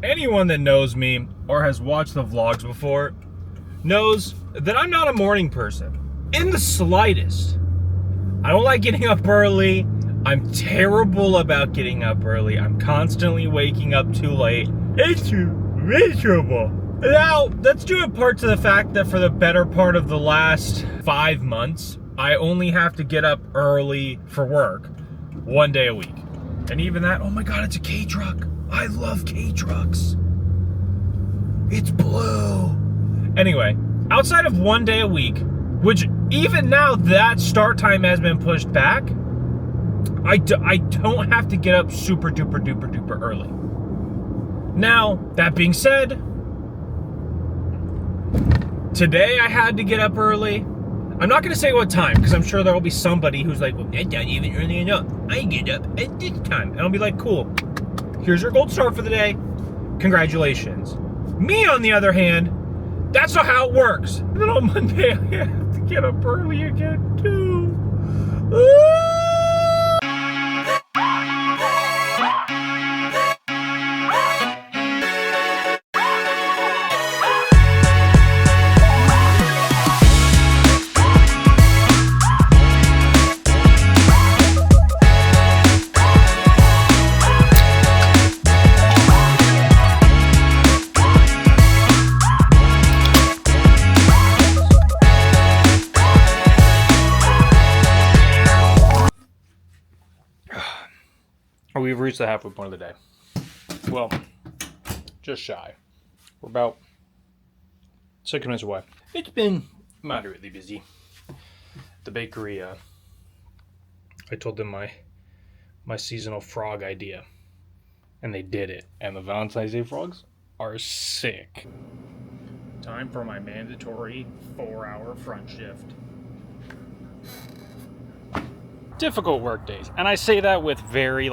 Anyone that knows me or has watched the vlogs before knows that I'm not a morning person in the slightest. I don't like getting up early. I'm terrible about getting up early. I'm constantly waking up too late. It's miserable. Now, that's due in part to the fact that for the better part of the last 5 months, I only have to get up early for work 1 day a week. And even that, oh my God, it's a K truck. I love K trucks. It's blue. Anyway, outside of 1 day a week, which even now that start time has been pushed back, I don't have to get up super duper duper duper early. Now, that being said, today I had to get up early. I'm not going to say what time, because I'm sure there will be somebody who's like, well, that's not even early enough. I get up at this time. And I'll be like, cool. Here's your gold star for the day. Congratulations. Me, on the other hand, that's not how it works. And then on Monday, I have to get up early again, too. We've reached the halfway point of the day. Well, just shy. We're about 6 minutes away. It's been moderately busy. The bakery, I told them my seasonal frog idea, and they did it. And the Valentine's Day frogs are sick. Time for my mandatory 4-hour front shift. Difficult work days, and I say that with very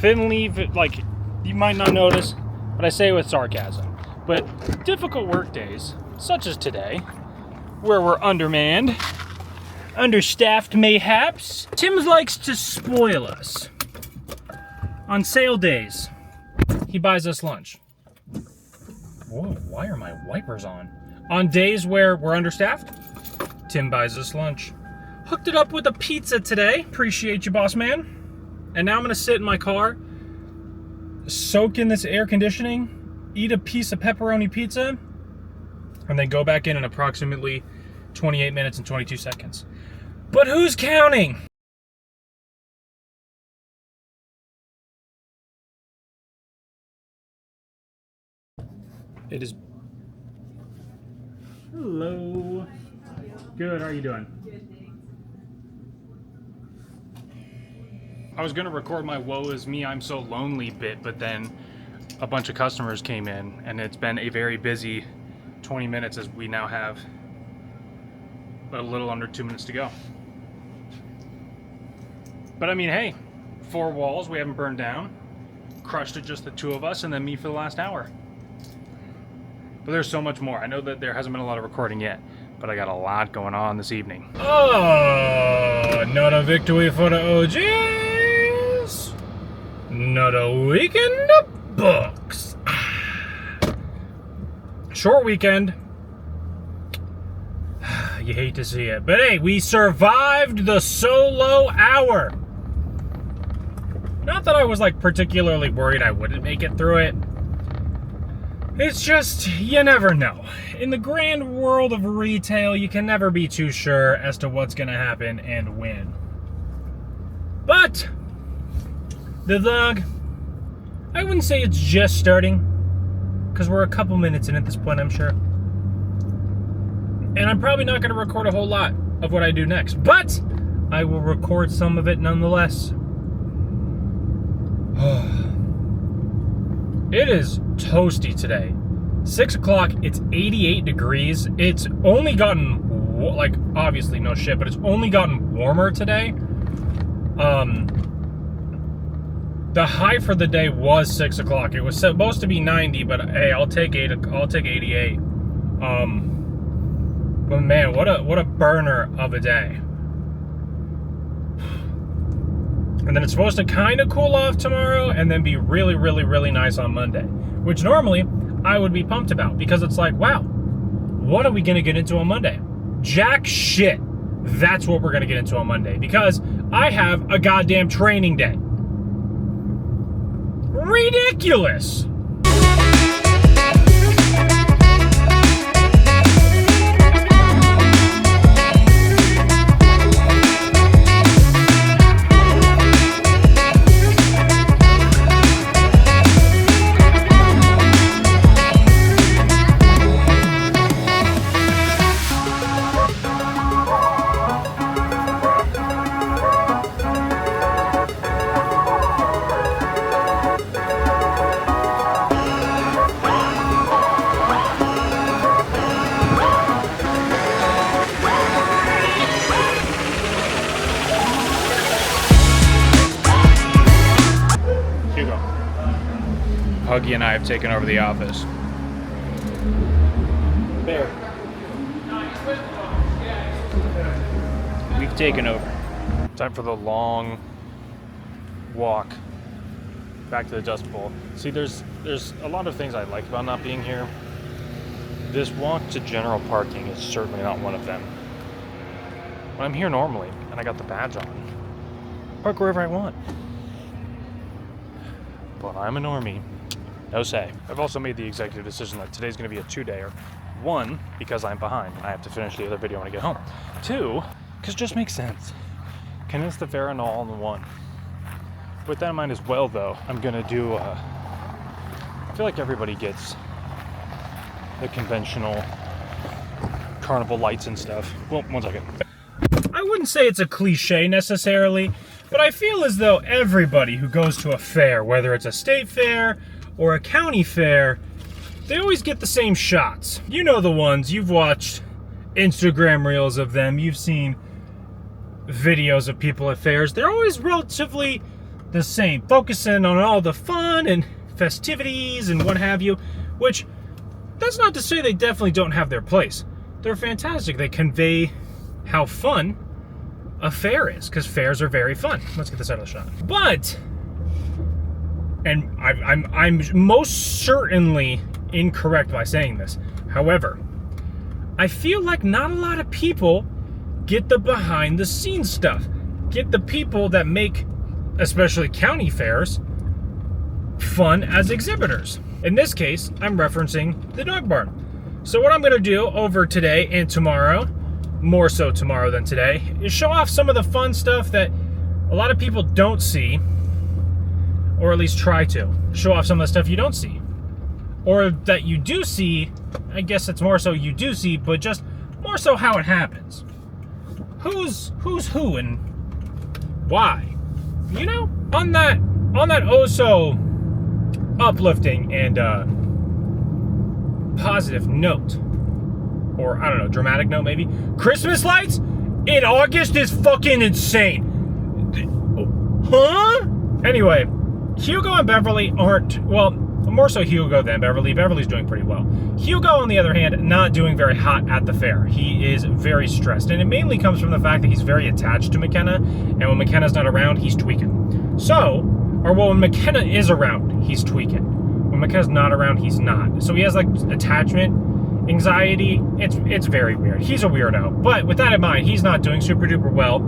thinly, like, you might not notice, but I say it with sarcasm. But difficult work days, such as today, where we're undermanned, understaffed mayhaps. Tim likes to spoil us. On sale days, he buys us lunch. Whoa, why are my wipers on? On days where we're understaffed, Tim buys us lunch. Hooked it up with a pizza today. Appreciate you, boss man. And now I'm gonna sit in my car, soak in this air conditioning, eat a piece of pepperoni pizza, and then go back in approximately 28 minutes and 22 seconds. But who's counting? It is... Hello. Good, how are you doing? I was gonna record my woe is me, I'm so lonely bit, but then a bunch of customers came in and it's been a very busy 20 minutes as we now have a little under 2 minutes to go. But I mean, hey, 4 walls we haven't burned down, crushed it just the 2 of us, and then me for the last hour. But there's so much more. I know that there hasn't been a lot of recording yet, but I got a lot going on this evening. Oh, not a victory for the OGs. Not a weekend of books. Short weekend. You hate to see it. But hey, we survived the solo hour. Not that I was particularly worried I wouldn't make it through it. It's just, you never know. In the grand world of retail, you can never be too sure as to what's going to happen and when. But the vlog, I wouldn't say it's just starting, because we're a couple minutes in at this point, I'm sure. And I'm probably not going to record a whole lot of what I do next, but I will record some of it nonetheless. It is toasty today. 6 o'clock, it's 88 degrees. It's only gotten, obviously no shit, but it's only gotten warmer today. The high for the day was 6 o'clock. It was supposed to be 90, but hey, I'll take 88. But man, what a burner of a day. And then it's supposed to kind of cool off tomorrow and then be really, really, really nice on Monday, which normally I would be pumped about because it's like, wow, what are we going to get into on Monday? Jack shit. That's what we're going to get into on Monday because I have a goddamn training day. Ridiculous. Huggy and I have taken over the office. Bear. We've taken over. Time for the long walk back to the Dust Bowl. See, there's a lot of things I like about not being here. This walk to general parking is certainly not one of them. When I'm here normally, and I got the badge on, park wherever I want. But I'm a normie. No say. I've also made the executive decision that today's going to be a 2-dayer. 1, because I'm behind. I have to finish the other video when I get home. 2, because it just makes sense. Condense the fair and all in one. With that in mind as well, though, I'm going to do, I feel like everybody gets the conventional carnival lights and stuff. Well, one second. I wouldn't say it's a cliche necessarily, but I feel as though everybody who goes to a fair, whether it's a state fair or a county fair, they always get the same shots. You know the ones. You've watched Instagram reels of them. You've seen videos of people at fairs. They're always relatively the same, focusing on all the fun and festivities and what have you, which that's not to say they definitely don't have their place. They're fantastic. They convey how fun a fair is, because fairs are very fun. Let's get this out of the shot. But, and I'm most certainly incorrect by saying this. However, I feel like not a lot of people get the behind the scenes stuff. Get the people that make, especially county fairs, fun as exhibitors. In this case, I'm referencing the dog barn. So what I'm gonna do over today and tomorrow, more so tomorrow than today, is show off some of the fun stuff that a lot of people don't see, or at least try to. Show off some of the stuff you don't see. Or that you do see, I guess it's more so you do see, but just more so how it happens. Who's who and why? You know, on that oh so uplifting and positive note, or I don't know, dramatic note maybe. Christmas lights in August is fucking insane. Huh? Anyway, Hugo and Beverly aren't, well, more so Hugo than Beverly. Beverly's doing pretty well. Hugo, on the other hand, not doing very hot at the fair. He is very stressed, and it mainly comes from the fact that he's very attached to McKenna, and when McKenna's not around, he's tweaking. So, or well, when McKenna is around, he's tweaking. When McKenna's not around, he's not. So he has like attachment anxiety. It's very weird. He's a weirdo. But with that in mind, he's not doing super duper well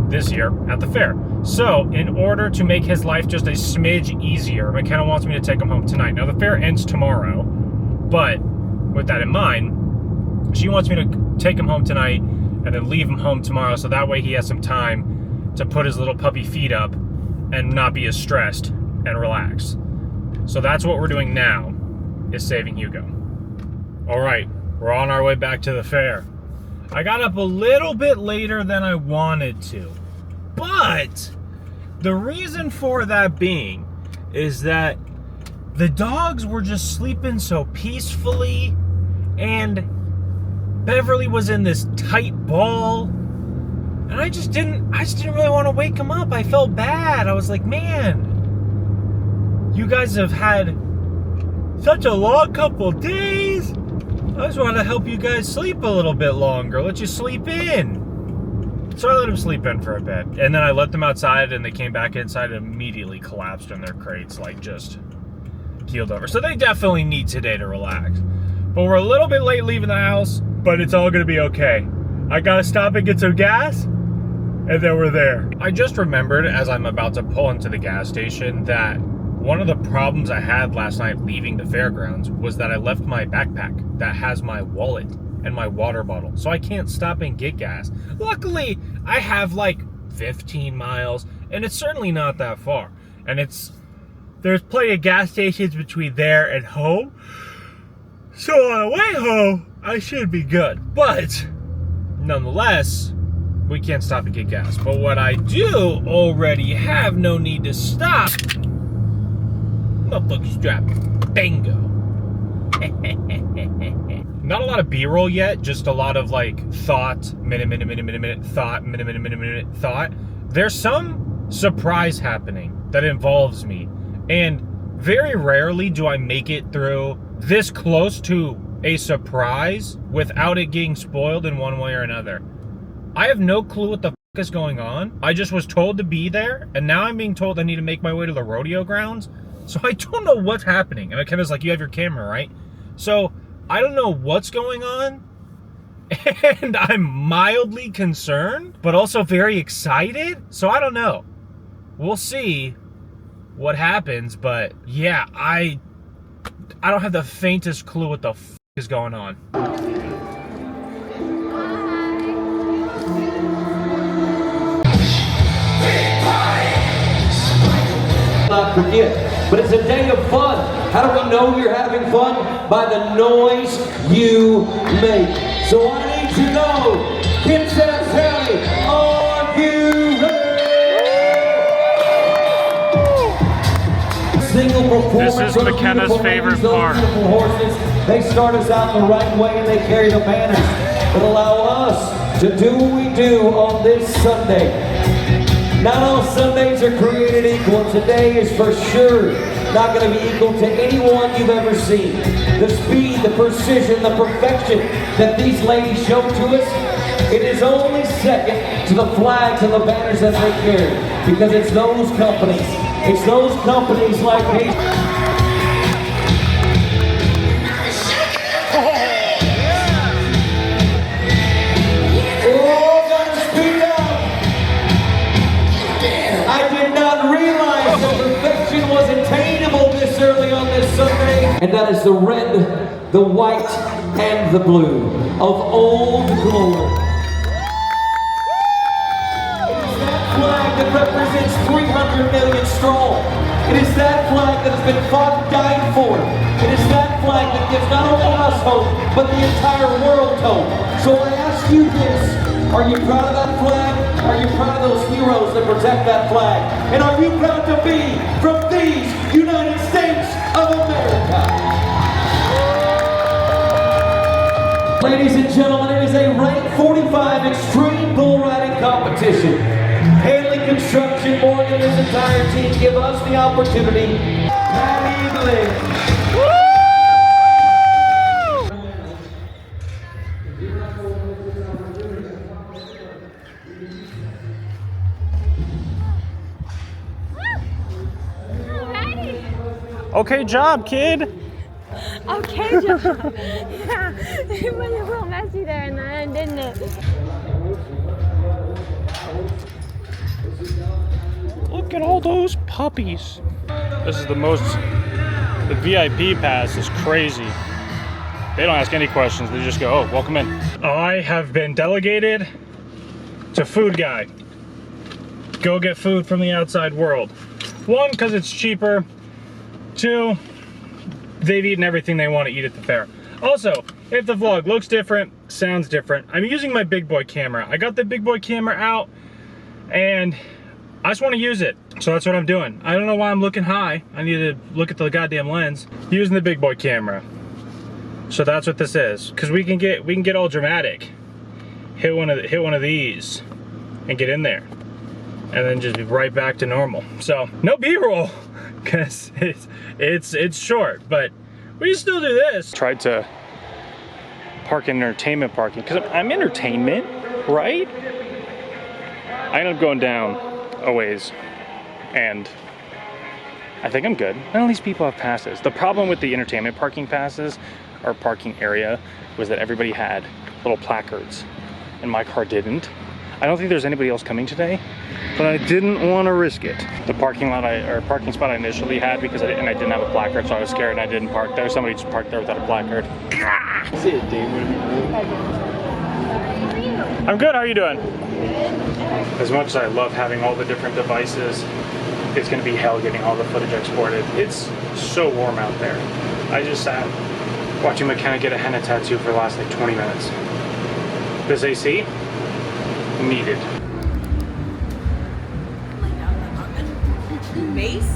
this year at the fair. So in order to make his life just a smidge easier, McKenna wants me to take him home tonight. Now the fair ends tomorrow, but with that in mind, she wants me to take him home tonight and then leave him home tomorrow, so that way he has some time to put his little puppy feet up and not be as stressed and relaxed. So that's what we're doing now, is saving Hugo. All right, we're on our way back to the fair. I got up a little bit later than I wanted to, but the reason for that being is that the dogs were just sleeping so peacefully, and Beverly was in this tight ball, and I just didn't really want to wake them up. I felt bad. I was like, man, you guys have had such a long couple days. I just want to help you guys sleep a little bit longer. Let you sleep in. So I let them sleep in for a bit. And then I let them outside and they came back inside and immediately collapsed in their crates, like just keeled over. So they definitely need today to relax. But we're a little bit late leaving the house, but it's all gonna be okay. I gotta stop and get some gas, and then we're there. I just remembered as I'm about to pull into the gas station that one of the problems I had last night leaving the fairgrounds was that I left my backpack that has my wallet and my water bottle. So I can't stop and get gas. Luckily, I have like 15 miles, and it's certainly not that far. And there's plenty of gas stations between there and home. So on the way home, I should be good. But nonetheless, we can't stop and get gas. But what I do already have no need to stop. Motherfucker strap. Bingo. Not a lot of B-roll yet, just a lot of like thought, minute, thought, minute, thought. There's some surprise happening that involves me. And very rarely do I make it through this close to a surprise without it getting spoiled in one way or another. I have no clue what the fuck is going on. I just was told to be there, and now I'm being told I need to make my way to the rodeo grounds. So I don't know what's happening. And Kenna's like, you have your camera, right? So I don't know what's going on. And I'm mildly concerned, but also very excited. So I don't know. We'll see what happens, but yeah, I don't have the faintest clue what the f is going on. Not forget, but it's a day of fun. How do we know you're having fun? By the noise you make. So I need to know, Kitsap County, are you ready? Single performance. This is McKenna's favorite part. Horses. They start us out the right way and they carry the banners that allow us to do what we do on this Sunday. Not all Sundays are created equal. Today is for sure not going to be equal to anyone you've ever seen. The speed, the precision, the perfection that these ladies show to us, it is only second to the flags and the banners that they carry. Because it's those companies. It's those companies like these. And that is the red, the white, and the blue of Old Glory. It is that flag that represents 300 million strong. It is that flag that has been fought and died for. It is that flag that gives not only us hope, but the entire world hope. So I ask you this, are you proud of that flag? Are you proud of those heroes that protect that flag? And are you proud to be from these United States of America? Ladies and gentlemen, it is a rank 45 extreme bull riding competition. Haley Construction, Morgan, and his entire team give us the opportunity. Patty Lynch. Okay job, kid. Okay job. Yeah, it was a little messy there in the end, didn't it? Look at all those puppies. This is the VIP pass is crazy. They don't ask any questions. They just go, oh, welcome in. I have been delegated to food guy. Go get food from the outside world. One, because it's cheaper. Two, they've eaten everything they want to eat at the fair. Also, if the vlog looks different, sounds different, I'm using my big boy camera. I got the big boy camera out and I just want to use it. So that's what I'm doing. I don't know why I'm looking high. I need to look at the goddamn lens. Using the big boy camera. So that's what this is. Cause we can get all dramatic. Hit one of these and get in there. And then just be right back to normal. So no B-roll. Because it's short, but we can still do this. Tried to park in entertainment parking because I'm entertainment, right? I ended up going down a ways, and I think I'm good. None of these people have passes. The problem with the entertainment parking passes, or parking area, was that everybody had little placards, and my car didn't. I don't think there's anybody else coming today, but I didn't want to risk it. The parking spot I initially had, because I didn't have a placard, so I was scared and I didn't park there. Somebody just parked there without a placard. See it, David. I'm good, how are you doing? As much as I love having all the different devices, it's gonna be hell getting all the footage exported. It's so warm out there. I just sat watching McKenna get a henna tattoo for the last like 20 minutes. This AC? Needed. Base?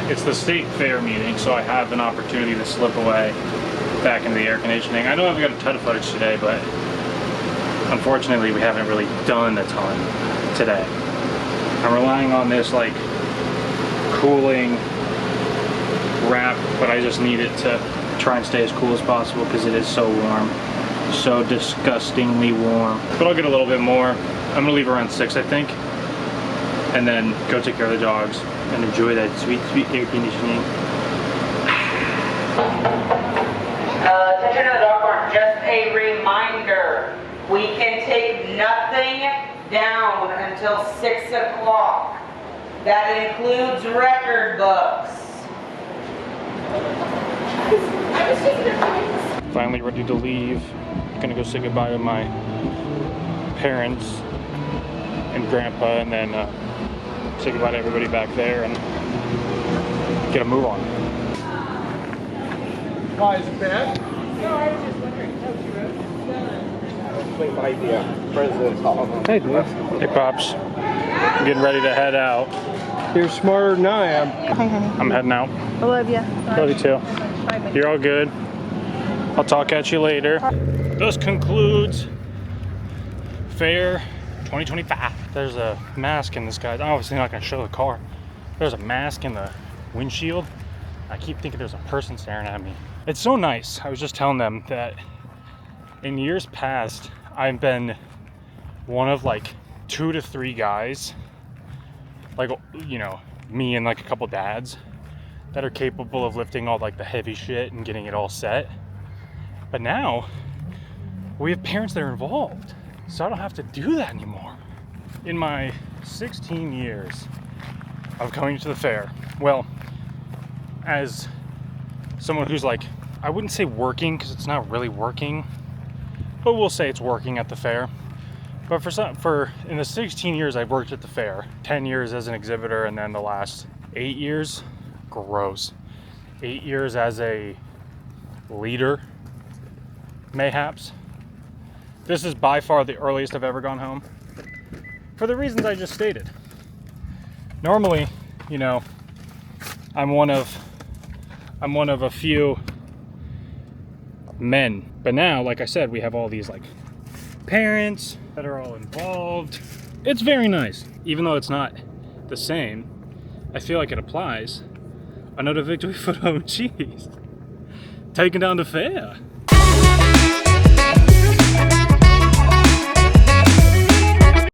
It's the state fair meeting, so I have an opportunity to slip away back into the air conditioning. I know I've got a ton of footage today, but unfortunately we haven't really done a ton today. I'm relying on this like cooling wrap, but I just need it to try and stay as cool as possible because it is so warm. So disgustingly warm. But I'll get a little bit more. I'm gonna leave around 6, I think, and then go take care of the dogs and enjoy that sweet, sweet air conditioning. Attention to the dog park, just a reminder, we can take nothing down until 6 o'clock. That includes record books. Finally ready to leave. Gonna go say goodbye to my parents and grandpa, and then say goodbye to everybody back there and get a move on. Why is it bad? No, I was just wondering how you wrote Swing by the president's hall. Hey, dude. Hey, Pops. I'm getting ready to head out. You're smarter than I am. Hi, honey. I'm heading out. I love you. Love you too. You're all good. I'll talk at you later. This concludes Fair 2025. There's a mask in this guy's. I'm obviously not going to show the car. There's a mask in the windshield. I keep thinking there's a person staring at me. It's so nice. I was just telling them that in years past, I've been one of like 2 to 3 guys, like, you know, me and like a couple dads, that are capable of lifting all like the heavy shit and getting it all set. But now we have parents that are involved, so I don't have to do that anymore. In my 16 years of coming to the fair, well, as someone who's like, I wouldn't say working because it's not really working, but we'll say it's working at the fair. But in the 16 years I've worked at the fair, 10 years as an exhibitor, and then the last 8 years, gross, 8 years as a leader, mayhaps. This is by far the earliest I've ever gone home, for the reasons I just stated. Normally, you know, I'm one of a few men, but now, like I said, we have all these like parents that are all involved. It's very nice, even though it's not the same. I feel like it applies. Another victory for home cheese. Taking down the fair.